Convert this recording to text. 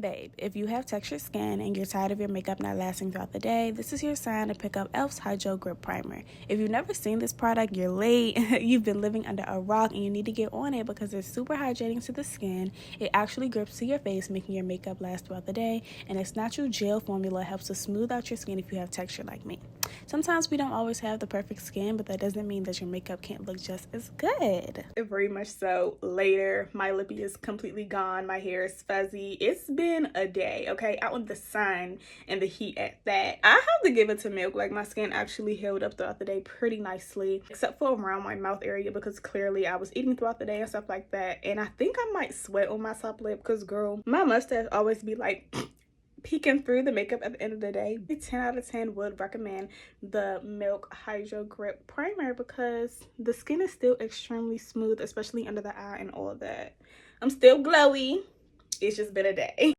Babe, if you have textured skin and you're tired of your makeup not lasting throughout the day, this is your sign to pick up e.l.f.'s Hydro Grip Primer. If you've never seen this product, you're late. You've been living under a rock and you need to get on it because it's super hydrating to the skin. It actually grips to your face, making your makeup last throughout the day, and its natural gel formula helps to smooth out your skin if you have texture like me. Sometimes we don't always have the perfect skin, but that doesn't mean that your makeup can't look just as good. Very much so. Later, my lippy is completely gone. My hair is fuzzy. It's been a day, okay? Out in the sun and the heat at that. I have to give it to Milk. Like, my skin actually held up throughout the day pretty nicely, except for around my mouth area because clearly I was eating throughout the day and stuff like that. And I think I might sweat on my top lip because, girl, my mustache always be like peeking through the makeup at the end of the day. 10 out of 10 would recommend the Milk Hydro Grip Primer because the skin is still extremely smooth, especially under the eye and all of that. I'm still glowy. It's just been a day.